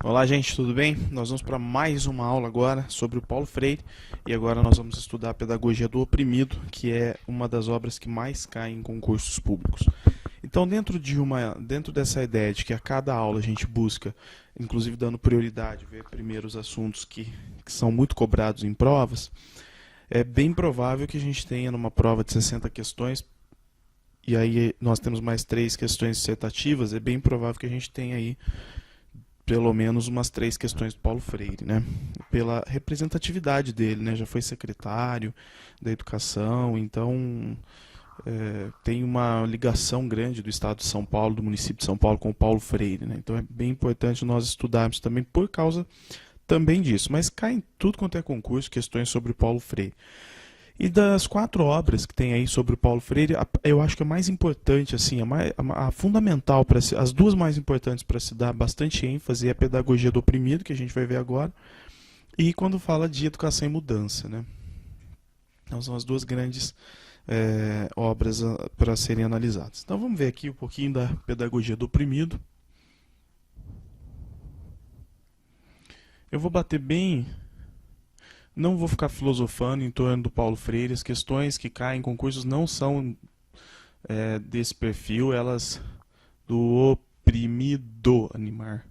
Olá, gente, tudo bem? Nós vamos para mais uma aula agora sobre o Paulo Freire e agora nós vamos estudar a Pedagogia do Oprimido, que é uma das obras que mais caem em concursos públicos. Então, dentro dessa ideia de que a cada aula a gente busca, inclusive dando prioridade, ver primeiro os assuntos que são muito cobrados em provas, é bem provável que a gente tenha numa prova de 60 questões, e aí nós temos mais 3 questões dissertativas, é bem provável que a gente tenha aí pelo menos umas 3 questões do Paulo Freire, né? Pela representatividade dele, né? Já foi secretário da Educação, então tem uma ligação grande do Estado de São Paulo, do município de São Paulo com o Paulo Freire, né? Então é bem importante nós estudarmos também por causa também disso. Mas cai em tudo quanto é concurso questões sobre o Paulo Freire. E das 4 obras que tem aí sobre o Paulo Freire, eu acho que a mais importante, assim, a fundamental, as duas mais importantes para se dar bastante ênfase é a Pedagogia do Oprimido, que a gente vai ver agora, e quando fala de Educação e Mudança, né? Então são as duas grandes obras para serem analisadas. Então vamos ver aqui um pouquinho da Pedagogia do Oprimido. Eu vou bater bem. Não vou ficar filosofando em torno do Paulo Freire. As questões que caem em concursos não são desse perfil, elas do oprimido animar.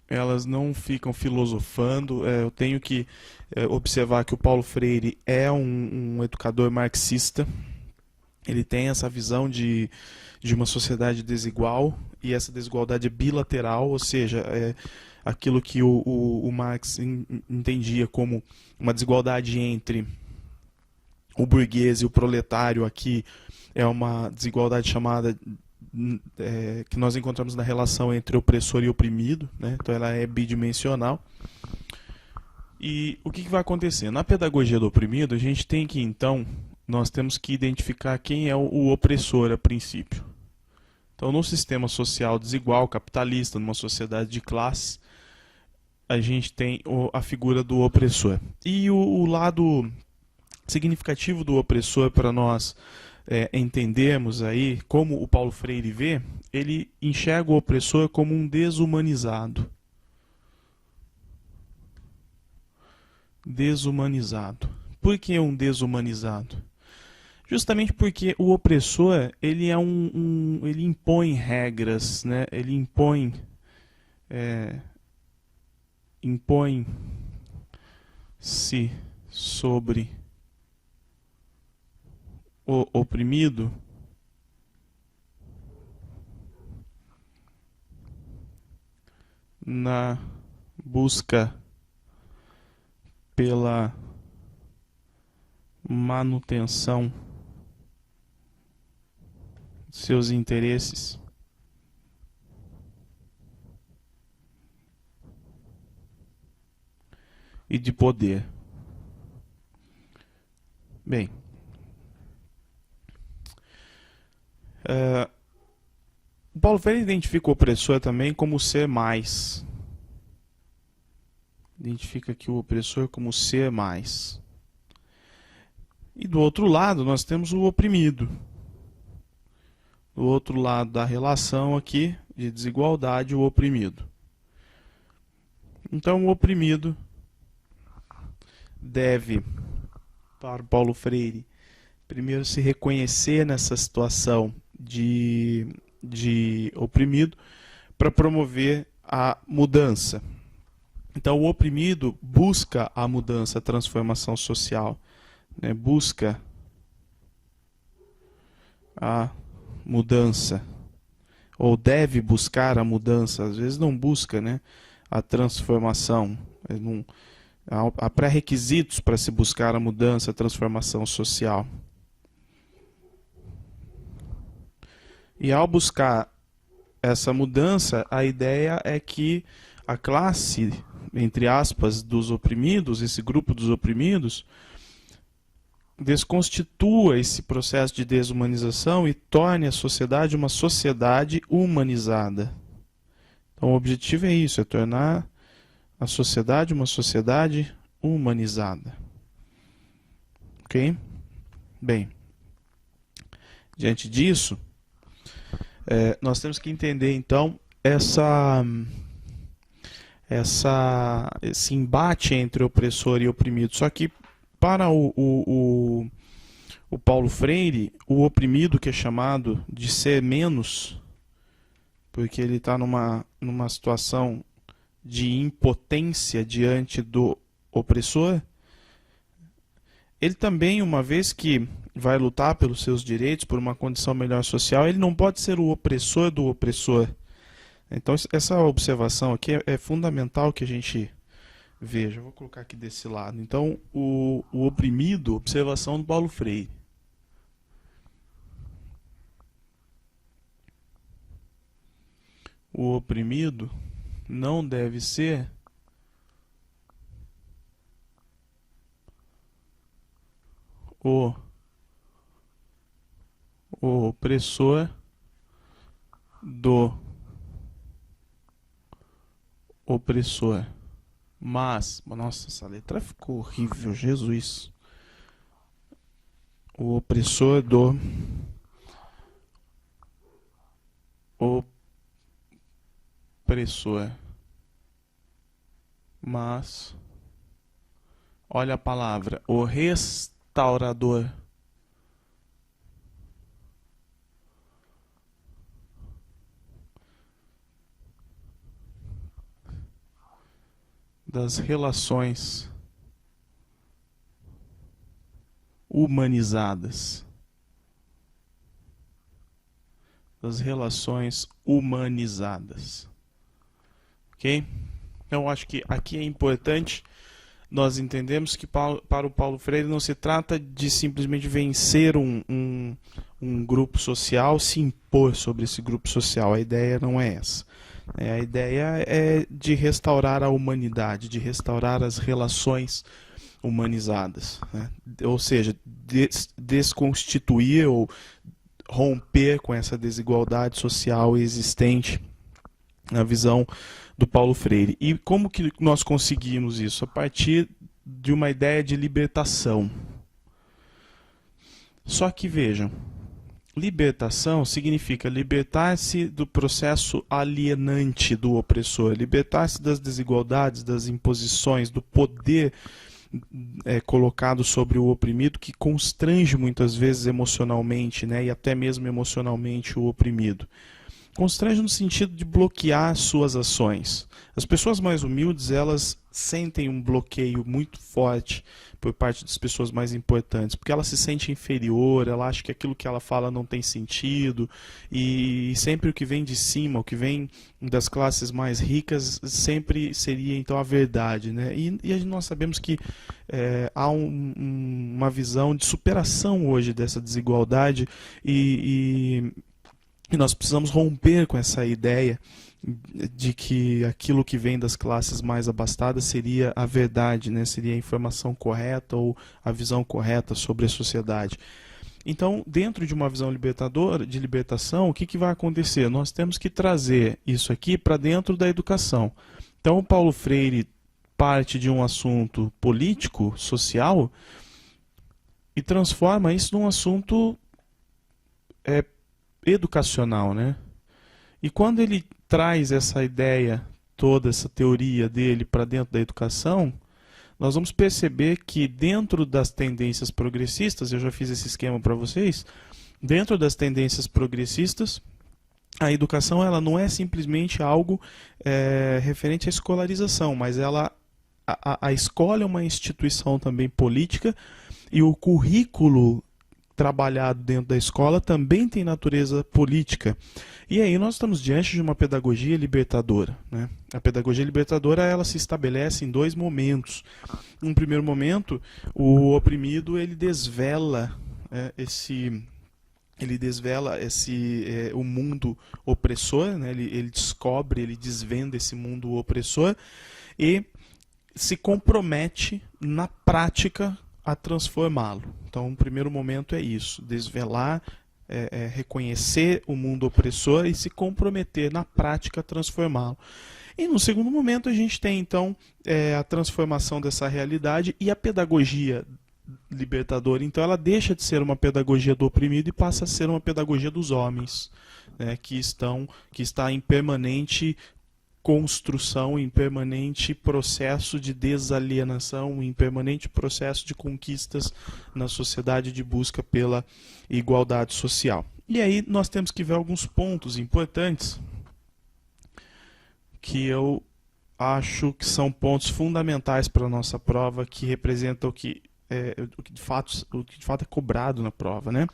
Elas não ficam filosofando. Eu tenho que observar que o Paulo Freire é um educador marxista. Ele tem essa visão de uma sociedade desigual, e essa desigualdade é bilateral, ou seja, aquilo que o Marx entendia como uma desigualdade entre o burguês e o proletário. Aqui é uma desigualdade chamada que nós encontramos na relação entre opressor e oprimido, né? Então ela é bidimensional. E o que vai acontecer? Na pedagogia do oprimido, a gente tem que, então, nós temos que identificar quem é o opressor a princípio. Então, no sistema social desigual, capitalista, numa sociedade de classes, a gente tem a figura do opressor. E o lado significativo do opressor para nós entendermos aí como o Paulo Freire vê, ele enxerga o opressor como um desumanizado. Desumanizado. Por que um desumanizado? Justamente porque o opressor ele é ele impõe regras, né? Ele impõe-se sobre o oprimido na busca pela manutenção de seus interesses e de poder. Bem, o Paulo Freire identifica o opressor também como ser mais. Identifica aqui o opressor como ser mais. E do outro lado nós temos o oprimido. Do outro lado da relação aqui de desigualdade, o oprimido. Então o oprimido deve, para Paulo Freire, primeiro se reconhecer nessa situação de oprimido para promover a mudança. Então o oprimido busca a mudança, a transformação social, né? Busca a mudança, ou deve buscar a mudança, às vezes não busca, né, a transformação. Não, há pré-requisitos para se buscar a mudança, a transformação social. E ao buscar essa mudança, a ideia é que a classe, entre aspas, dos oprimidos, esse grupo dos oprimidos, desconstitua esse processo de desumanização e torne a sociedade uma sociedade humanizada. Então o objetivo é isso, é tornar a sociedade uma sociedade humanizada. Ok? Bem, diante disso, nós temos que entender então essa, esse embate entre opressor e oprimido. Só que para o Paulo Freire, o oprimido, que é chamado de ser menos, porque ele está numa situação de impotência diante do opressor, ele também, uma vez que vai lutar pelos seus direitos, por uma condição melhor social, ele não pode ser o opressor do opressor. Então, essa observação aqui é fundamental que a gente veja. Eu vou colocar aqui desse lado. Então, o oprimido, observação do Paulo Freire. O oprimido não deve ser o opressor do opressor. Mas, nossa, essa letra ficou horrível, Jesus. O opressor do opressor. Mas, olha a palavra, o restaurador das relações humanizadas. Das relações humanizadas. Ok? Então, eu acho que aqui é importante nós entendemos que para o Paulo Freire não se trata de simplesmente vencer um grupo social, se impor sobre esse grupo social. A ideia não é essa. A ideia é de restaurar a humanidade, de restaurar as relações humanizadas, né? Ou seja, desconstituir ou romper com essa desigualdade social existente na visão do Paulo Freire. E como que nós conseguimos isso? A partir de uma ideia de libertação. Só que vejam, libertação significa libertar-se do processo alienante do opressor, libertar-se das desigualdades, das imposições, do poder colocado sobre o oprimido, que constrange muitas vezes emocionalmente, né, e até mesmo emocionalmente o oprimido. Constrange no sentido de bloquear suas ações. As pessoas mais humildes, elas sentem um bloqueio muito forte por parte das pessoas mais importantes, porque ela se sente inferior, ela acha que aquilo que ela fala não tem sentido, e sempre o que vem de cima, o que vem das classes mais ricas, sempre seria então a verdade, né? E nós sabemos que há uma visão de superação hoje dessa desigualdade, e nós precisamos romper com essa ideia de que aquilo que vem das classes mais abastadas seria a verdade, né? Seria a informação correta ou a visão correta sobre a sociedade. Então, dentro de uma visão libertadora, de libertação, o que vai acontecer? Nós temos que trazer isso aqui para dentro da educação. Então, o Paulo Freire parte de um assunto político, social, e transforma isso num assunto educacional, né? E quando ele traz essa ideia, toda essa teoria dele para dentro da educação, nós vamos perceber que dentro das tendências progressistas, eu já fiz esse esquema para vocês, dentro das tendências progressistas, a educação ela não é simplesmente algo referente à escolarização, mas a escola é uma instituição também política, e o currículo trabalhado dentro da escola também tem natureza política. E aí nós estamos diante de uma pedagogia libertadora, né? A pedagogia libertadora ela se estabelece em dois momentos. No primeiro momento, o oprimido ele desvela o mundo opressor, né? Ele descobre, ele desvenda esse mundo opressor e se compromete na prática a transformá-lo. Então, o primeiro momento é isso, desvelar, reconhecer o mundo opressor e se comprometer na prática a transformá-lo. E no segundo momento a gente tem então a transformação dessa realidade e a pedagogia libertadora. Então ela deixa de ser uma pedagogia do oprimido e passa a ser uma pedagogia dos homens. né, que está em permanente construção, em permanente processo de desalienação, em permanente processo de conquistas na sociedade de busca pela igualdade social. E aí nós temos que ver alguns pontos importantes que eu acho que são pontos fundamentais para a nossa prova, que representam o que de fato é cobrado na prova, né?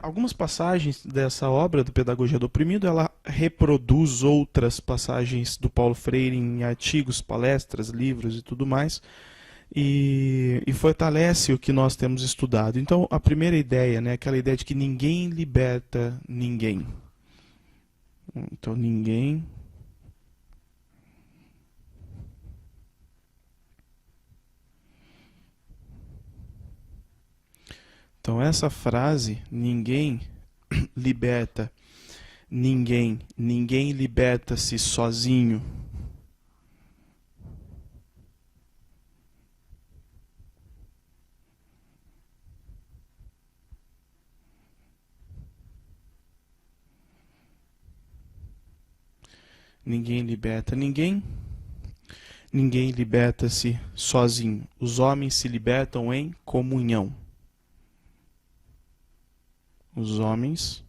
Algumas passagens dessa obra do Pedagogia do Oprimido, ela reproduz outras passagens do Paulo Freire em artigos, palestras, livros e tudo mais, e fortalece o que nós temos estudado. Então, a primeira ideia, né, aquela ideia de que ninguém liberta ninguém. Então, ninguém Então, essa frase, ninguém liberta ninguém, ninguém liberta-se sozinho. Ninguém liberta ninguém, ninguém liberta-se sozinho. Os homens se libertam em comunhão. Os homens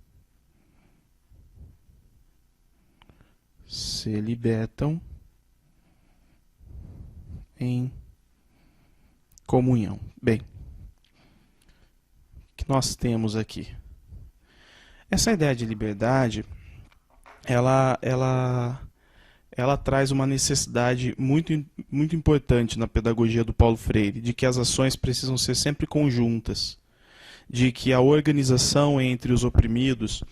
se libertam em comunhão. Bem, o que nós temos aqui? Essa ideia de liberdade, ela traz uma necessidade muito importante na pedagogia do Paulo Freire, de que as ações precisam ser sempre conjuntas, de que a organização entre os oprimidos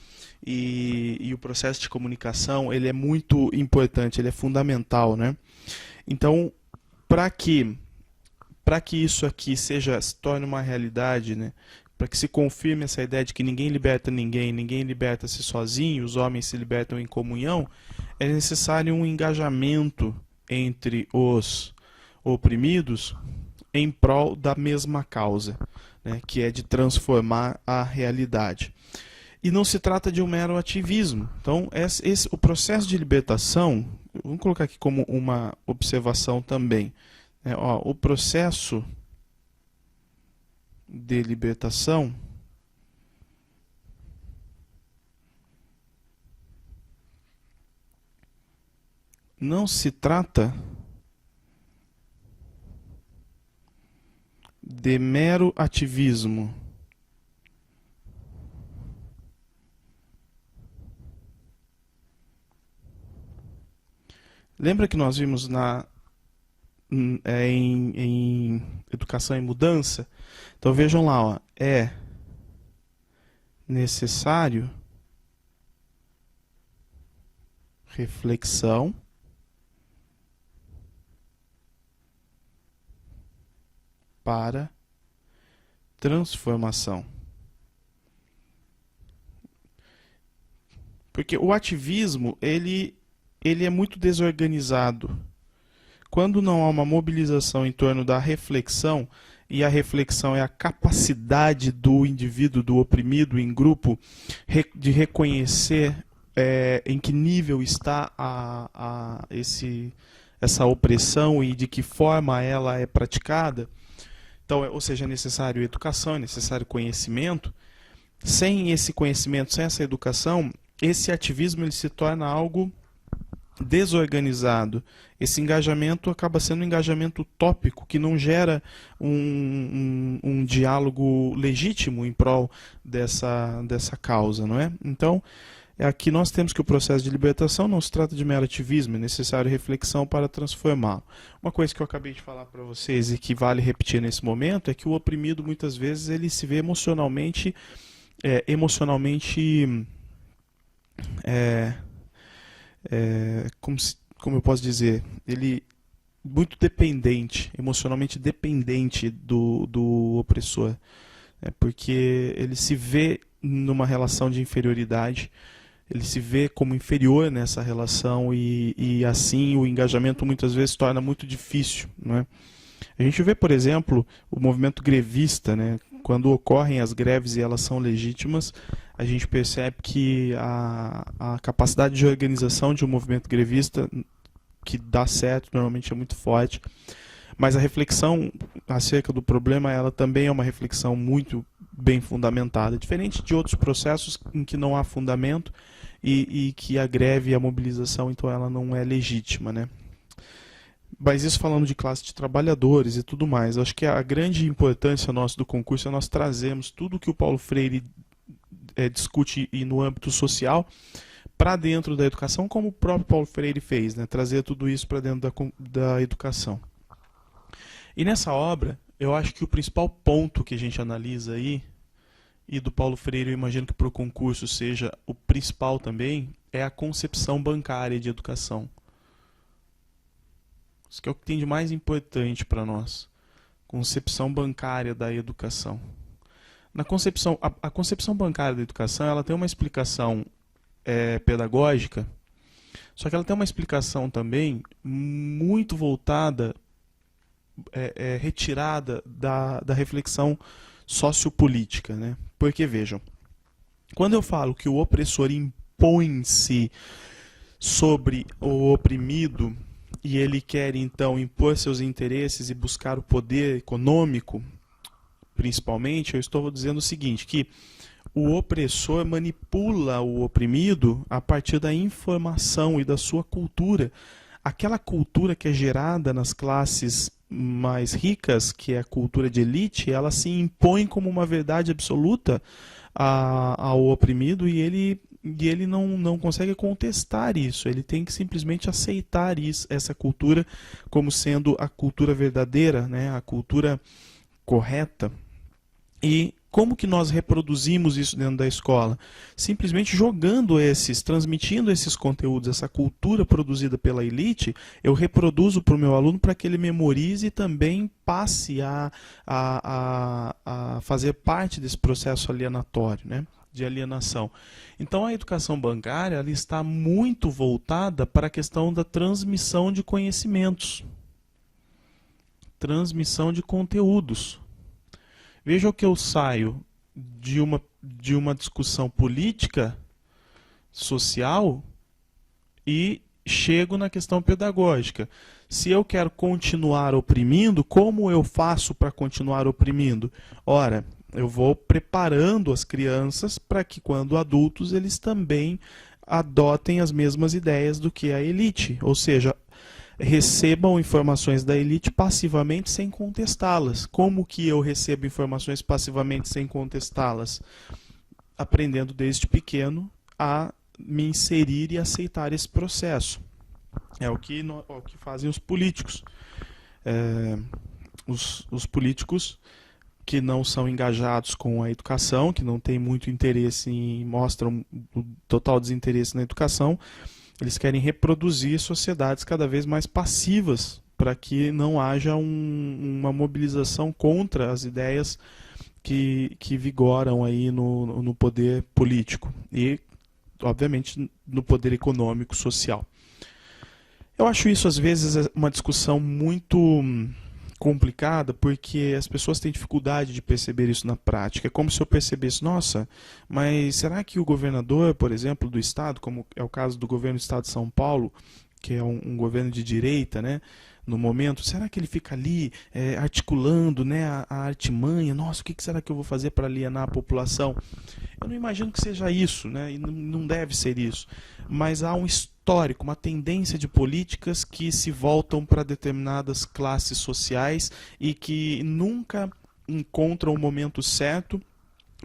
e o processo de comunicação, ele é muito importante, ele é fundamental, né? Então, para que isso aqui se torne uma realidade, né? Para que se confirme essa ideia de que ninguém liberta ninguém, ninguém liberta-se sozinho, os homens se libertam em comunhão, é necessário um engajamento entre os oprimidos em prol da mesma causa, né, que é de transformar a realidade. E não se trata de um mero ativismo. Então, o processo de libertação, vamos colocar aqui como uma observação também, né, o processo de libertação não se trata de mero ativismo. Lembra que nós vimos em Educação e Mudança? Então vejam lá, ó, é necessário reflexão para transformação. Porque o ativismo, ele é muito desorganizado. Quando não há uma mobilização em torno da reflexão, e a reflexão é a capacidade do indivíduo, do oprimido em grupo, de reconhecer em que nível está essa opressão e de que forma ela é praticada. Então, ou seja, é necessário educação, é necessário conhecimento. Sem esse conhecimento, sem essa educação, esse ativismo ele se torna algo desorganizado. Esse engajamento acaba sendo um engajamento utópico, que não gera um diálogo legítimo em prol dessa causa, não é? Então, aqui nós temos que o processo de libertação não se trata de mero ativismo, é necessário reflexão para transformá-lo. Uma coisa que eu acabei de falar para vocês e que vale repetir nesse momento é que o oprimido muitas vezes ele se vê emocionalmente como eu posso dizer, ele muito dependente, emocionalmente dependente do opressor, porque ele se vê numa relação de inferioridade, ele se vê como inferior nessa relação e assim o engajamento muitas vezes se torna muito difícil, né? A gente vê, por exemplo, o movimento grevista, né? Quando ocorrem as greves e elas são legítimas, a gente percebe que a capacidade de organização de um movimento grevista que dá certo normalmente é muito forte, mas a reflexão acerca do problema, ela também é uma reflexão muito bem fundamentada, diferente de outros processos em que não há fundamento e que a greve e a mobilização, então, ela não é legítima, né? Mas isso falando de classe de trabalhadores e tudo mais. Eu acho que a grande importância nossa do concurso é nós trazermos tudo que o Paulo Freire discute e no âmbito social para dentro da educação, como o próprio Paulo Freire fez, né? Trazer tudo isso para dentro da educação. E nessa obra, eu acho que o principal ponto que a gente analisa aí, e do Paulo Freire eu imagino que para o concurso seja o principal também, é a concepção bancária de educação. Isso que é o que tem de mais importante para nós. Concepção bancária da educação. A concepção bancária da educação, ela tem uma explicação pedagógica, só que ela tem uma explicação também muito voltada, retirada da reflexão sociopolítica, né? Porque, vejam, quando eu falo que o opressor impõe-se sobre o oprimido e ele quer, então, impor seus interesses e buscar o poder econômico, principalmente, eu estou dizendo o seguinte, que o opressor manipula o oprimido a partir da informação e da sua cultura. Aquela cultura que é gerada nas classes mais ricas, que é a cultura de elite, ela se impõe como uma verdade absoluta ao oprimido e ele não consegue contestar isso. Ele tem que simplesmente aceitar essa cultura como sendo a cultura verdadeira, né? A cultura correta. E como que nós reproduzimos isso dentro da escola? Simplesmente transmitindo esses conteúdos, essa cultura produzida pela elite, eu reproduzo para o meu aluno para que ele memorize e também passe a fazer parte desse processo alienatório, né? De alienação. Então a educação bancária ela está muito voltada para a questão da transmissão de conhecimentos, transmissão de conteúdos. Veja o que eu saio de uma discussão política, social, e chego na questão pedagógica. Se eu quero continuar oprimindo, como eu faço para continuar oprimindo? Ora, eu vou preparando as crianças para que, quando adultos, eles também adotem as mesmas ideias do que a elite, ou seja, recebam informações da elite passivamente sem contestá-las. Como que eu recebo informações passivamente sem contestá-las? Aprendendo desde pequeno a me inserir e aceitar esse processo. É o que fazem os políticos. Os políticos que não são engajados com a educação, que não têm muito interesse mostram o total desinteresse na educação, eles querem reproduzir sociedades cada vez mais passivas para que não haja uma mobilização contra as ideias que vigoram aí no poder político e, obviamente, no poder econômico, social. Eu acho isso, às vezes, uma discussão muito complicada, porque as pessoas têm dificuldade de perceber isso na prática. É como se eu percebesse, nossa, mas será que o governador, por exemplo, do estado, como é o caso do governo do estado de São Paulo, que é um governo de direita, né, no momento, será que ele fica ali articulando, né, a artimanha? Nossa, o que será que eu vou fazer para alienar a população? Eu não imagino que seja isso, né, e não deve ser isso. Mas há um histórico, uma tendência de políticas que se voltam para determinadas classes sociais e que nunca encontram o momento certo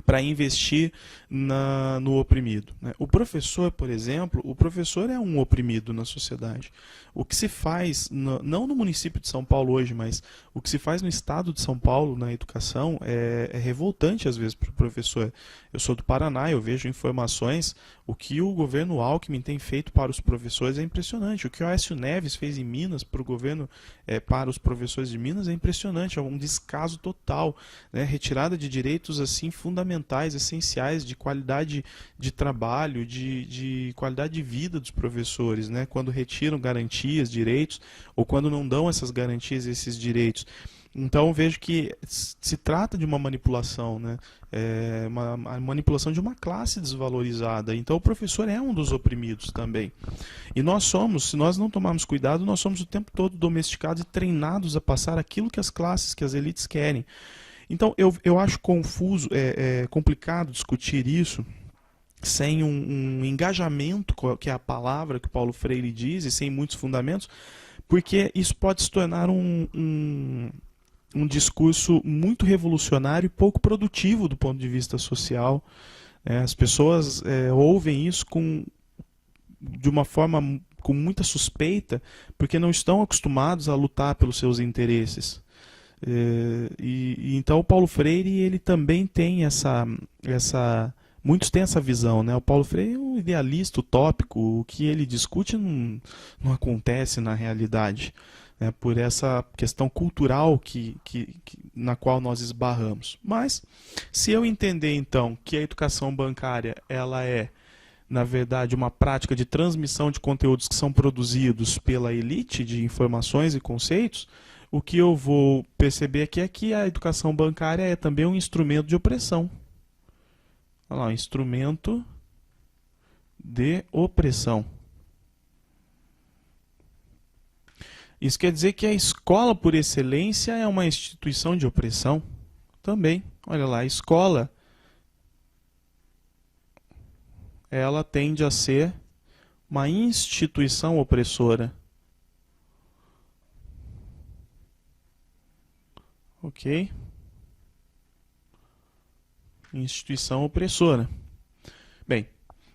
para investir no oprimido, né? O professor, por exemplo, o professor é um oprimido na sociedade. O que se faz, não no município de São Paulo hoje, mas o que se faz no estado de São Paulo na educação é revoltante às vezes para o professor. Eu sou do Paraná, eu vejo informações, o que o governo Alckmin tem feito para os professores é impressionante. O que o Aécio Neves fez em Minas para o governo, para os professores de Minas é impressionante, é um descaso total, né? Retirada de direitos assim fundamentais, essenciais, de qualidade de trabalho, de qualidade de vida dos professores, né? Quando retiram garantias, direitos, ou quando não dão essas garantias, esses direitos. Então vejo que se trata de uma manipulação, né? Uma manipulação de uma classe desvalorizada. Então o professor é um dos oprimidos também. E nós somos, se nós não tomarmos cuidado, nós somos o tempo todo domesticados e treinados a passar aquilo que as classes, que as elites querem. Então eu acho confuso, complicado discutir isso sem um engajamento, que é a palavra que Paulo Freire diz, e sem muitos fundamentos, porque isso pode se tornar um discurso muito revolucionário e pouco produtivo do ponto de vista social. As pessoas ouvem isso de uma forma com muita suspeita, porque não estão acostumados a lutar pelos seus interesses. Então o Paulo Freire ele também tem muitos têm essa visão, né? O Paulo Freire é um idealista utópico, o que ele discute não acontece na realidade, né? Por essa questão cultural na qual nós esbarramos. Mas se eu entender então que a educação bancária ela é na verdade, uma prática de transmissão de conteúdos que são produzidos pela elite de informações e conceitos, o que eu vou perceber aqui é que a educação bancária é também um instrumento de opressão. Olha lá, um instrumento de opressão. Isso quer dizer que a escola, por excelência, é uma instituição de opressão? Também. Olha lá, a escola ela tende a ser uma instituição opressora. Ok? Instituição opressora. Bem,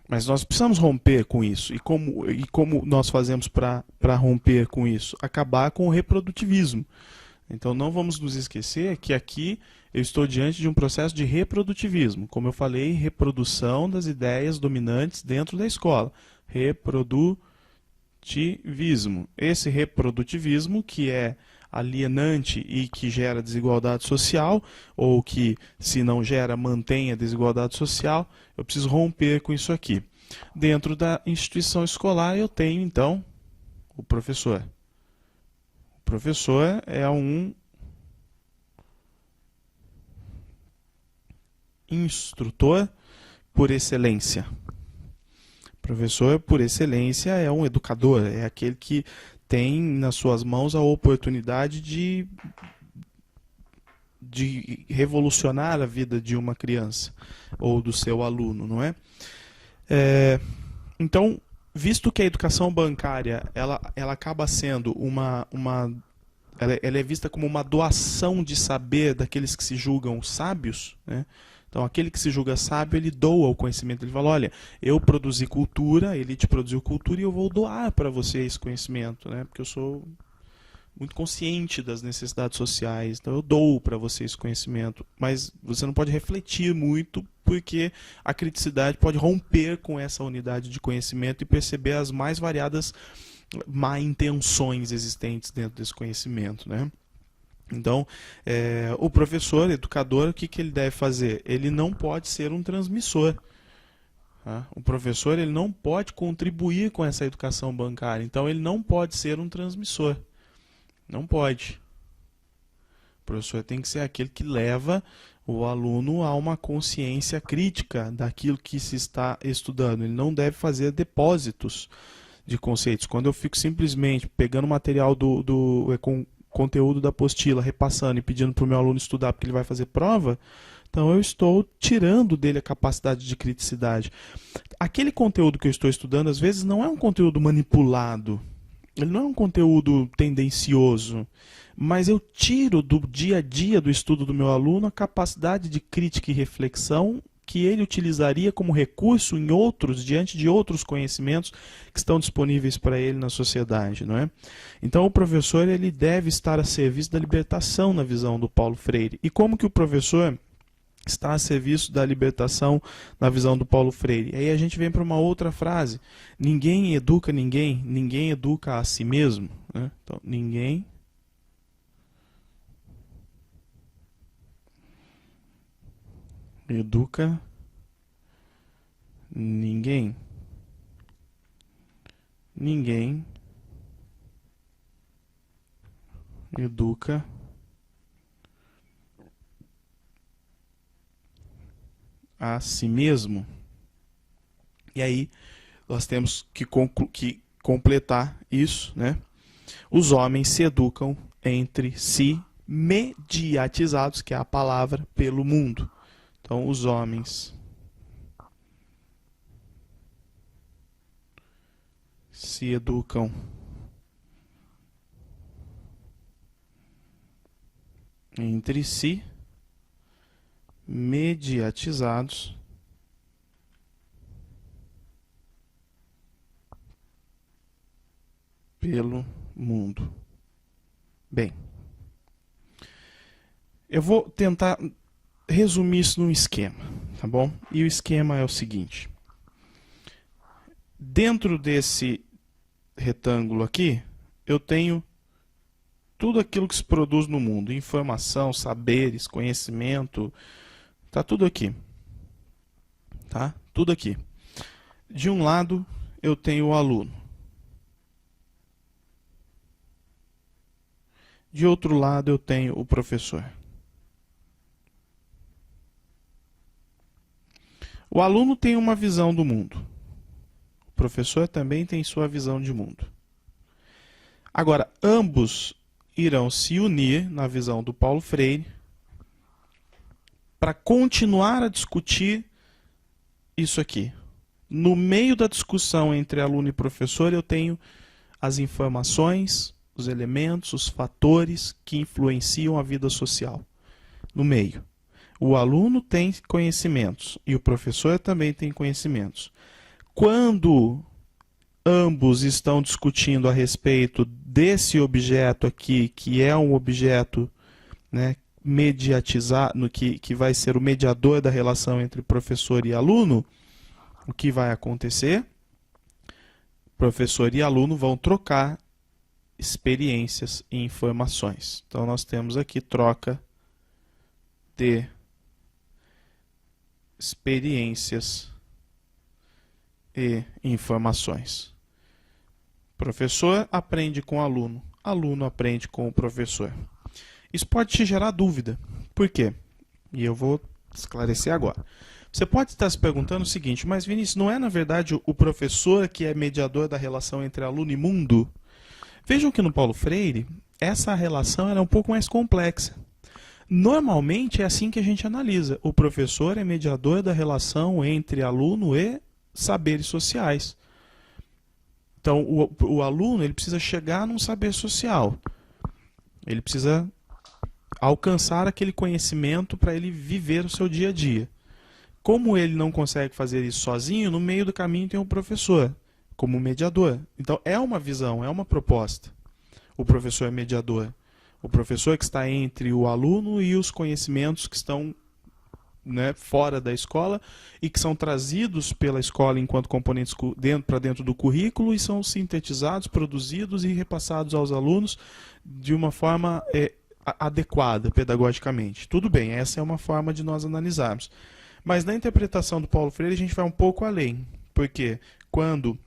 mas nós precisamos romper com isso. E como nós fazemos para romper com isso? Acabar com o reprodutivismo. Então não vamos nos esquecer que aqui eu estou diante de um processo de reprodutivismo. Como eu falei, reprodução das ideias dominantes dentro da escola. Reprodutivismo. Esse reprodutivismo que é alienante e que gera desigualdade social, ou que, se não gera, mantém a desigualdade social, eu preciso romper com isso aqui. Dentro da instituição escolar eu tenho, então, o professor. O professor é um instrutor por excelência. O professor, por excelência, é um educador, é aquele que tem nas suas mãos a oportunidade de revolucionar a vida de uma criança ou do seu aluno, não é? Então, visto que a educação bancária ela acaba sendo ela é vista como uma doação de saber daqueles que se julgam sábios, né? Então, aquele que se julga sábio, ele doa o conhecimento. Ele fala, olha, eu produzi cultura, ele te produziu cultura e eu vou doar para você esse conhecimento, né? Porque eu sou muito consciente das necessidades sociais, então eu dou para você esse conhecimento. Mas você não pode refletir muito, porque a criticidade pode romper com essa unidade de conhecimento e perceber as mais variadas má intenções existentes dentro desse conhecimento, né? Então, o professor, educador, o que ele deve fazer? Ele não pode ser um transmissor. Tá? O professor ele não pode contribuir com essa educação bancária. Então, ele não pode ser um transmissor. Não pode. O professor tem que ser aquele que leva o aluno a uma consciência crítica daquilo que se está estudando. Ele não deve fazer depósitos de conceitos. Quando eu fico simplesmente pegando o material com conteúdo da apostila, repassando e pedindo para o meu aluno estudar porque ele vai fazer prova, então eu estou tirando dele a capacidade de criticidade. Aquele conteúdo que eu estou estudando, às vezes, não é um conteúdo manipulado. Ele não é um conteúdo tendencioso, mas eu tiro do dia a dia do estudo do meu aluno a capacidade de crítica e reflexão que ele utilizaria como recurso diante de outros conhecimentos que estão disponíveis para ele na sociedade, não é? Então o professor ele deve estar a serviço da libertação na visão do Paulo Freire. E como que o professor está a serviço da libertação na visão do Paulo Freire? Aí a gente vem para uma outra frase: ninguém educa ninguém, ninguém educa a si mesmo, né? Então, ninguém educa ninguém. Ninguém educa a si mesmo. E aí nós temos que completar isso, né? Os homens se educam entre si, mediatizados, que é a palavra, pelo mundo. Então, os homens se educam entre si, mediatizados pelo mundo. Bem, eu vou tentar resumir isso num esquema, tá bom? E o esquema é o seguinte. Dentro desse retângulo aqui, eu tenho tudo aquilo que se produz no mundo. Informação, saberes, conhecimento, tá tudo aqui. Tá? Tudo aqui. De um lado, eu tenho o aluno. De outro lado, eu tenho o professor. O aluno tem uma visão do mundo. O professor também tem sua visão de mundo. Agora, ambos irão se unir na visão do Paulo Freire para continuar a discutir isso aqui. No meio da discussão entre aluno e professor, eu tenho as informações, os elementos, os fatores que influenciam a vida social. No meio. O aluno tem conhecimentos e o professor também tem conhecimentos. Quando ambos estão discutindo a respeito desse objeto aqui, que é um objeto, né, mediatizado, que vai ser o mediador da relação entre professor e aluno, o que vai acontecer? Professor e aluno vão trocar experiências e informações. Então, nós temos aqui troca de experiências e informações. Professor aprende com o aluno, aluno aprende com o professor. Isso pode te gerar dúvida. Por quê? E eu vou esclarecer agora. Você pode estar se perguntando o seguinte, mas Vinícius, não é na verdade o professor que é mediador da relação entre aluno e mundo? Vejam que no Paulo Freire, essa relação era um pouco mais complexa. Normalmente é assim que a gente analisa. O professor é mediador da relação entre aluno e saberes sociais. Então, o aluno ele precisa chegar num saber social. Ele precisa alcançar aquele conhecimento para ele viver o seu dia a dia. Como ele não consegue fazer isso sozinho, no meio do caminho tem o professor, como mediador. Então, é uma visão, é uma proposta. O professor é mediador. O professor que está entre o aluno e os conhecimentos que estão, né, fora da escola e que são trazidos pela escola enquanto componentes para dentro do currículo e são sintetizados, produzidos e repassados aos alunos de uma forma adequada pedagogicamente. Tudo bem, essa é uma forma de nós analisarmos. Mas na interpretação do Paulo Freire a gente vai um pouco além, porque quando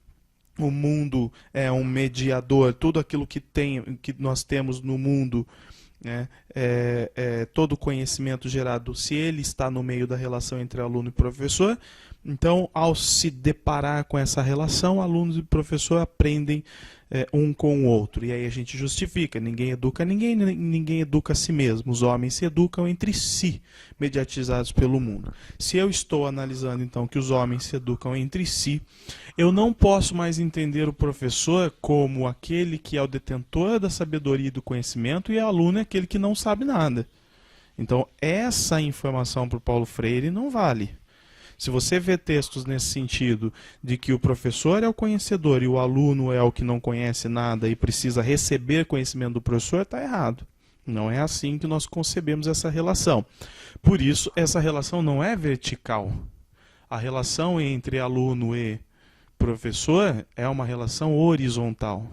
o mundo é um mediador, tudo aquilo que nós temos no mundo, né, todo o conhecimento gerado, se ele está no meio da relação entre aluno e professor, então, ao se deparar com essa relação, alunos e professor aprendem um com o outro. E aí a gente justifica, ninguém educa ninguém, ninguém educa a si mesmo. Os homens se educam entre si, mediatizados pelo mundo. Se eu estou analisando, então, que os homens se educam entre si, eu não posso mais entender o professor como aquele que é o detentor da sabedoria e do conhecimento e o aluno é aquele que não sabe nada. Então, essa informação para o Paulo Freire não vale. Se você vê textos nesse sentido, de que o professor é o conhecedor e o aluno é o que não conhece nada e precisa receber conhecimento do professor, está errado. Não é assim que nós concebemos essa relação. Por isso, essa relação não é vertical. A relação entre aluno e professor é uma relação horizontal.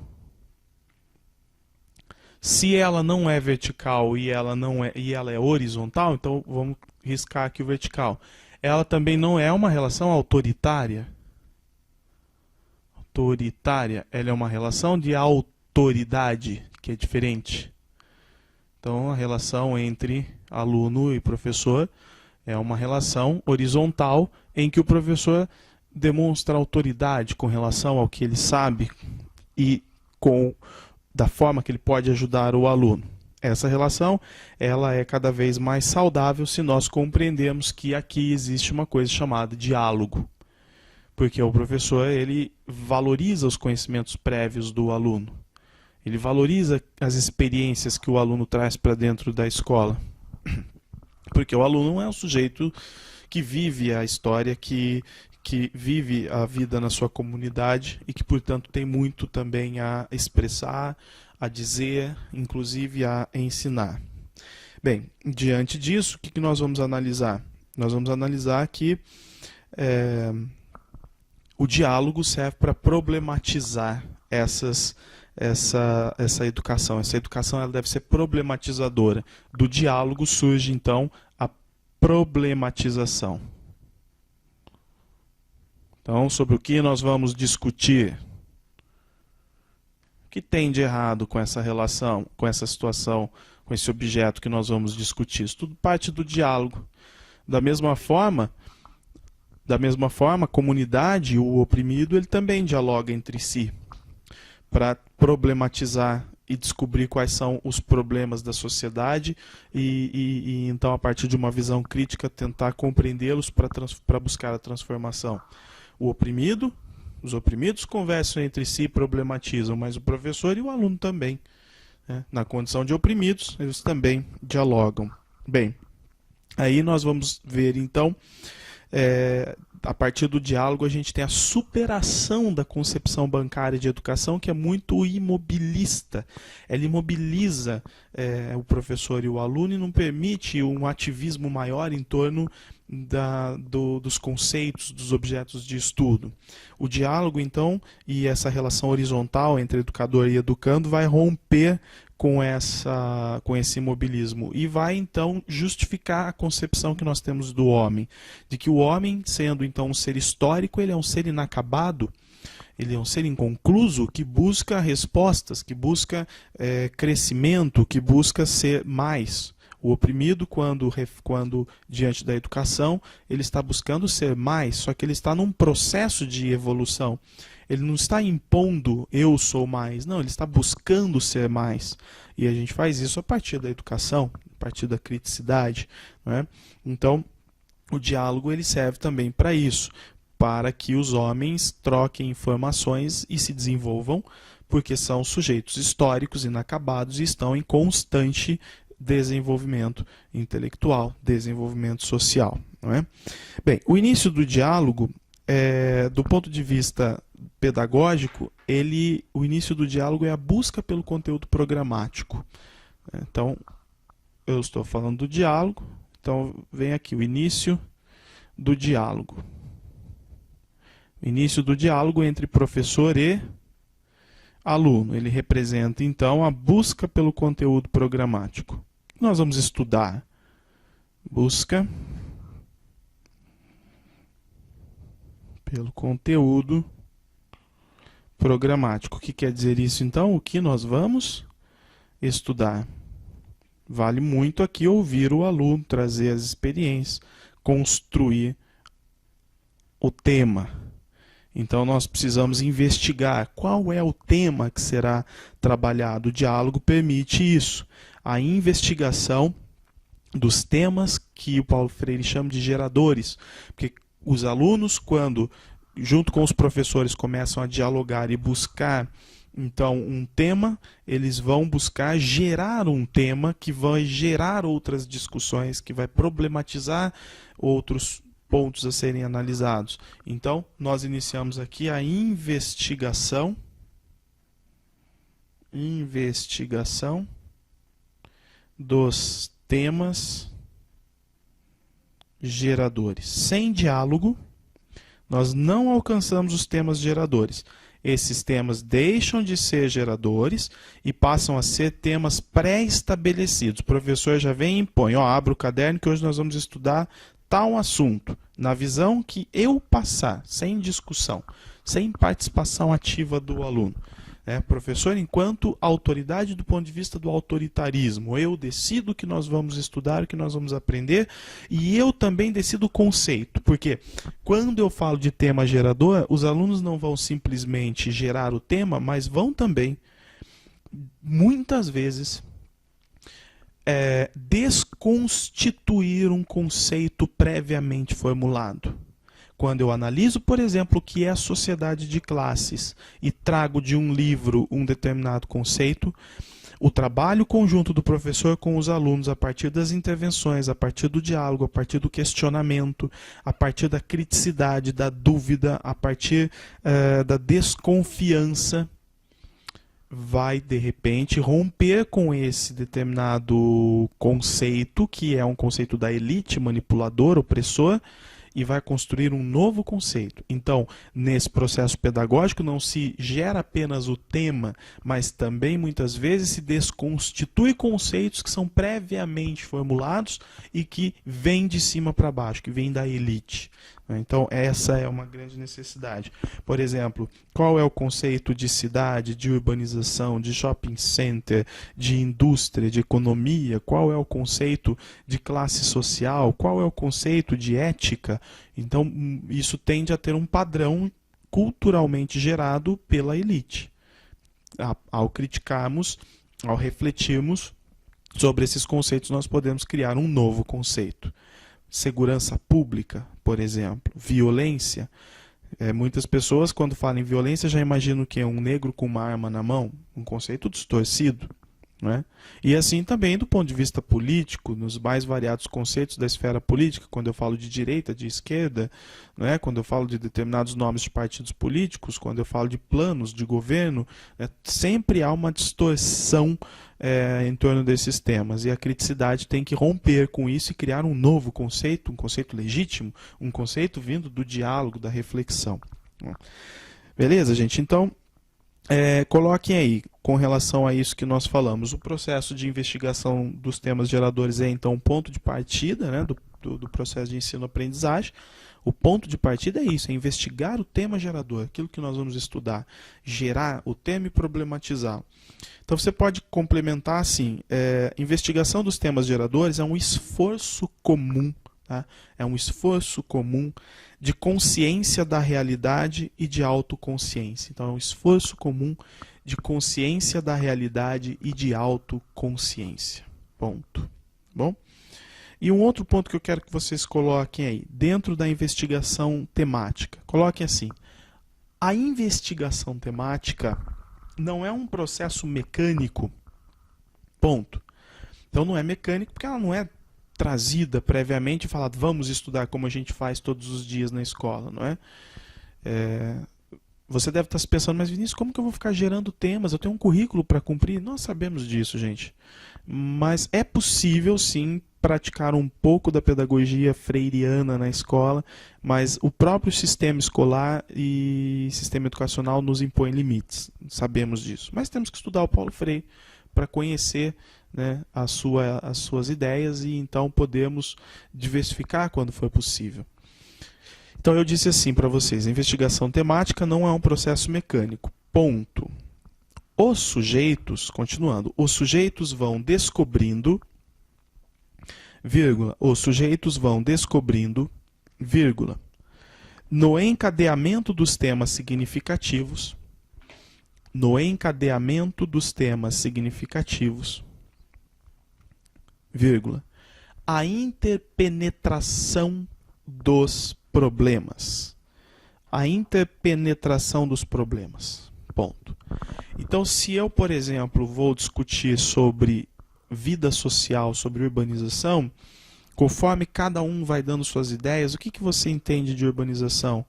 Se ela não é vertical e ela é horizontal, então vamos riscar aqui o vertical. Ela também não é uma relação autoritária. Ela é uma relação de autoridade, que é diferente. Então, a relação entre aluno e professor É uma relação horizontal em que o professor demonstra autoridade com relação ao que ele sabe e da forma que ele pode ajudar o aluno. Essa relação, ela é cada vez mais saudável se nós compreendemos que aqui existe uma coisa chamada diálogo. Porque o professor, ele valoriza os conhecimentos prévios do aluno. Ele valoriza as experiências que o aluno traz para dentro da escola. Porque o aluno é um sujeito que vive a história, que vive a vida na sua comunidade e que, portanto, tem muito também a expressar, a dizer, inclusive a ensinar. Bem, diante disso, o que nós vamos analisar? Nós vamos analisar que o diálogo serve para problematizar essa educação. Essa educação ela deve ser problematizadora. Do diálogo surge, então, a problematização. Então, sobre o que nós vamos discutir? O que tem de errado com essa relação, com essa situação, com esse objeto que nós vamos discutir? Isso tudo parte do diálogo. Da mesma forma, a comunidade e o oprimido ele também dialoga entre si para problematizar e descobrir quais são os problemas da sociedade e então, a partir de uma visão crítica, tentar compreendê-los para buscar a transformação. Os oprimidos conversam entre si e problematizam, mas o professor e o aluno também. Na condição de oprimidos, eles também dialogam. Bem, aí nós vamos ver, então, a partir do diálogo, a gente tem a superação da concepção bancária de educação, que é muito imobilista. Ela imobiliza o professor e o aluno e não permite um ativismo maior em torno dos conceitos, dos objetos de estudo. O diálogo, então, e essa relação horizontal entre educador e educando vai romper com esse imobilismo e vai, então, justificar a concepção que nós temos do homem, de que o homem, sendo, então, um ser histórico, ele é um ser inacabado, ele é um ser inconcluso que busca respostas, que busca crescimento, que busca ser mais. O oprimido, quando diante da educação, ele está buscando ser mais, só que ele está num processo de evolução. Ele não está impondo eu sou mais, não, ele está buscando ser mais. E a gente faz isso a partir da educação, a partir da criticidade, não é? Então, o diálogo ele serve também para isso, para que os homens troquem informações e se desenvolvam, porque são sujeitos históricos inacabados e estão em constante desenvolvimento intelectual, desenvolvimento social, não é? Bem, o início do diálogo, do ponto de vista pedagógico, o início do diálogo é a busca pelo conteúdo programático. Então, eu estou falando do diálogo, então vem aqui o início do diálogo. O início do diálogo entre professor e aluno. Ele representa, então, a busca pelo conteúdo programático. O que nós vamos estudar? Busca pelo conteúdo programático. O que quer dizer isso, então? O que nós vamos estudar? Vale muito aqui ouvir o aluno, trazer as experiências, construir o tema. Então, nós precisamos investigar qual é o tema que será trabalhado. O diálogo permite isso. A investigação dos temas que o Paulo Freire chama de geradores. Porque os alunos, quando, junto com os professores, começam a dialogar e buscar, então, um tema, eles vão buscar gerar um tema que vai gerar outras discussões, que vai problematizar outros pontos a serem analisados. Então, nós iniciamos aqui a investigação dos temas geradores. Sem diálogo, nós não alcançamos os temas geradores. Esses temas deixam de ser geradores e passam a ser temas pré-estabelecidos. O professor já vem e impõe, abre o caderno que hoje nós vamos estudar tal assunto, na visão que eu passar, sem discussão, sem participação ativa do aluno. Professor, enquanto autoridade do ponto de vista do autoritarismo, eu decido o que nós vamos estudar, o que nós vamos aprender, e eu também decido o conceito. Porque quando eu falo de tema gerador, os alunos não vão simplesmente gerar o tema, mas vão também, muitas vezes, desconstituir um conceito previamente formulado. Quando eu analiso, por exemplo, o que é a sociedade de classes e trago de um livro um determinado conceito, o trabalho conjunto do professor com os alunos, a partir das intervenções, a partir do diálogo, a partir do questionamento, a partir da criticidade, da dúvida, a partir da desconfiança, vai, de repente, romper com esse determinado conceito, que é um conceito da elite manipulador, opressor, e vai construir um novo conceito. Então, nesse processo pedagógico não se gera apenas o tema, mas também muitas vezes se desconstitui conceitos que são previamente formulados e que vêm de cima para baixo, que vêm da elite. Então, essa é uma grande necessidade. Por exemplo, qual é o conceito de cidade, de urbanização, de shopping center, de indústria, de economia? Qual é o conceito de classe social? Qual é o conceito de ética? Então, isso tende a ter um padrão culturalmente gerado pela elite. Ao criticarmos, ao refletirmos sobre esses conceitos, nós podemos criar um novo conceito. Segurança pública, por exemplo, violência. Muitas pessoas, quando falam em violência, já imaginam o quê? Um negro com uma arma na mão, um conceito distorcido. Não é? E assim também do ponto de vista político, nos mais variados conceitos da esfera política, quando eu falo de direita, de esquerda, não é? Quando eu falo de determinados nomes de partidos políticos, quando eu falo de planos de governo, sempre há uma distorção em torno desses temas, e a criticidade tem que romper com isso e criar um novo conceito, um conceito legítimo, um conceito vindo do diálogo, da reflexão. Beleza, gente? Então, coloquem aí, com relação a isso que nós falamos, o processo de investigação dos temas geradores é então um ponto de partida, né, do processo de ensino-aprendizagem. O ponto de partida é isso, é investigar o tema gerador, aquilo que nós vamos estudar, gerar o tema e problematizá-lo. Então você pode complementar assim, investigação dos temas geradores é um esforço comum, tá? É um esforço comum de consciência da realidade e de autoconsciência. Então é um esforço comum de consciência da realidade e de autoconsciência. Ponto. Bom? E um outro ponto que eu quero que vocês coloquem aí, dentro da investigação temática. Coloquem assim, a investigação temática não é um processo mecânico, ponto. Então não é mecânico porque ela não é trazida previamente e falado, vamos estudar como a gente faz todos os dias na escola, não é? Você deve estar se pensando, mas Vinícius, como que eu vou ficar gerando temas? Eu tenho um currículo para cumprir? Nós sabemos disso, gente. Mas é possível, sim, praticar um pouco da pedagogia freiriana na escola, mas o próprio sistema escolar e sistema educacional nos impõe limites. Sabemos disso. Mas temos que estudar o Paulo Freire para conhecer, né, as suas ideias e então podemos diversificar quando for possível. Então eu disse assim para vocês, a investigação temática não é um processo mecânico, ponto. Os sujeitos, continuando, os sujeitos vão descobrindo, vírgula, os sujeitos vão descobrindo, vírgula, no encadeamento dos temas significativos, vírgula, a interpenetração dos problemas. A interpenetração dos problemas. Ponto. Então, se eu, por exemplo, vou discutir sobre vida social, sobre urbanização, conforme cada um vai dando suas ideias, o que você entende de urbanização?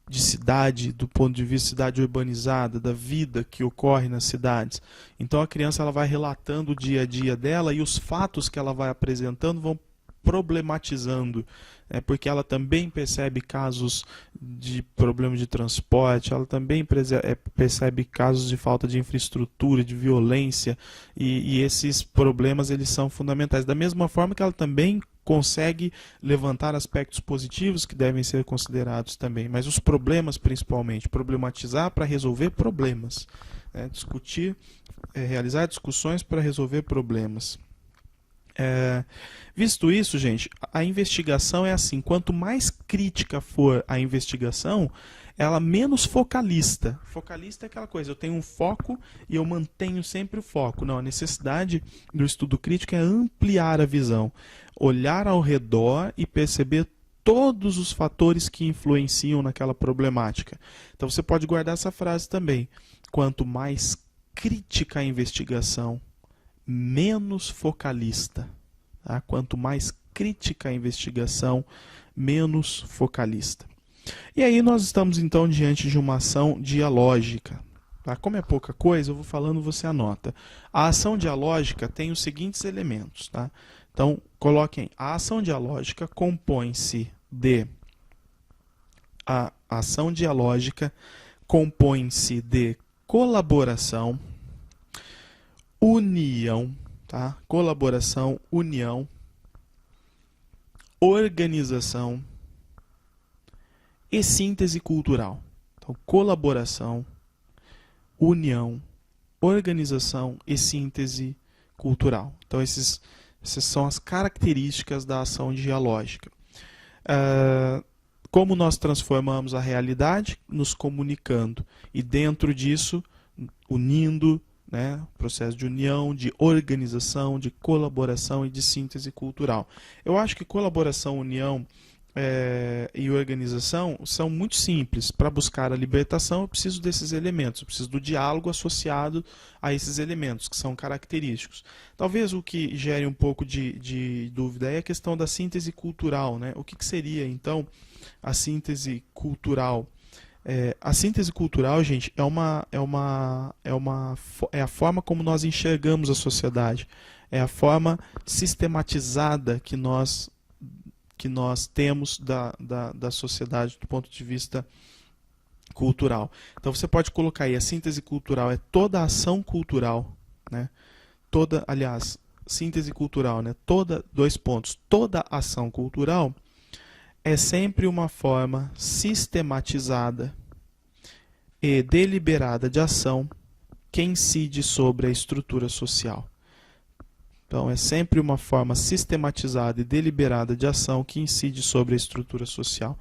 De cidade, do ponto de vista de cidade urbanizada, da vida que ocorre nas cidades. Então a criança ela vai relatando o dia a dia dela e os fatos que ela vai apresentando vão problematizando, porque ela também percebe casos de problemas de transporte, ela também percebe casos de falta de infraestrutura, de violência, e esses problemas eles são fundamentais. Da mesma forma que ela também consegue levantar aspectos positivos que devem ser considerados também, mas os problemas principalmente, problematizar para resolver problemas, né? Discutir, realizar discussões para resolver problemas. Visto isso, gente, a investigação é assim, quanto mais crítica for a investigação, ela menos focalista. Focalista é aquela coisa, eu tenho um foco e eu mantenho sempre o foco. Não, a necessidade do estudo crítico é ampliar a visão, olhar ao redor e perceber todos os fatores que influenciam naquela problemática. Então você pode guardar essa frase também. Quanto mais crítica a investigação, menos focalista. Tá? Quanto mais crítica a investigação, menos focalista. E aí nós estamos então diante de uma ação dialógica. Tá? Como é pouca coisa, eu vou falando, você anota. A ação dialógica tem os seguintes elementos. Tá? Então, coloquem, a ação dialógica compõe-se de... A ação dialógica compõe-se de colaboração, união, tá? Colaboração, união, organização e síntese cultural. Então, colaboração, união, organização e síntese cultural. Então, essas são as características da ação dialógica. Como nós transformamos a realidade? Nos comunicando. E dentro disso, unindo, né, processo de união, de organização, de colaboração e de síntese cultural. Eu acho que colaboração, união e organização são muito simples. Para buscar a libertação, eu preciso desses elementos, eu preciso do diálogo associado a esses elementos, que são característicos. Talvez o que gere um pouco de dúvida é a questão da síntese cultural, né? O que seria, então, a síntese cultural? A síntese cultural, gente, é a forma como nós enxergamos a sociedade. É a forma sistematizada que nós temos da sociedade do ponto de vista cultural. Então você pode colocar aí, a síntese cultural é toda a ação cultural, né? Síntese cultural, né? Toda ação cultural é sempre uma forma sistematizada e deliberada de ação que incide sobre a estrutura social. Então, é sempre uma forma sistematizada e deliberada de ação que incide sobre a estrutura social.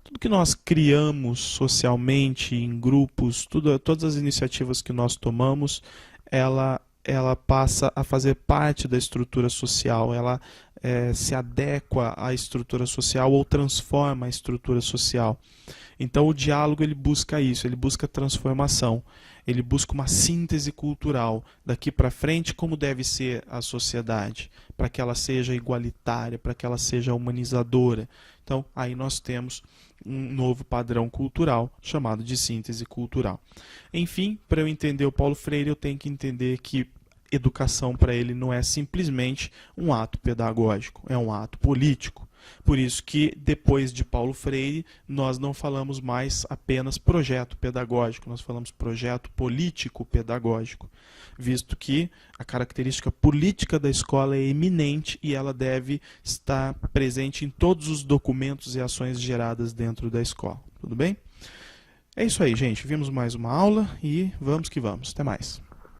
Tudo que nós criamos socialmente, em grupos, todas as iniciativas que nós tomamos, ela passa a fazer parte da estrutura social, ela se adequa à estrutura social ou transforma a estrutura social. Então o diálogo ele busca isso, ele busca transformação, ele busca uma síntese cultural daqui para frente, como deve ser a sociedade, para que ela seja igualitária, para que ela seja humanizadora. Então aí nós temos um novo padrão cultural chamado de síntese cultural. Enfim, para eu entender o Paulo Freire, eu tenho que entender que educação para ele não é simplesmente um ato pedagógico, é um ato político. Por isso que depois de Paulo Freire, nós não falamos mais apenas projeto pedagógico, nós falamos projeto político pedagógico, visto que a característica política da escola é eminente e ela deve estar presente em todos os documentos e ações geradas dentro da escola. Tudo bem? É isso aí, gente. Vimos mais uma aula e vamos que vamos. Até mais.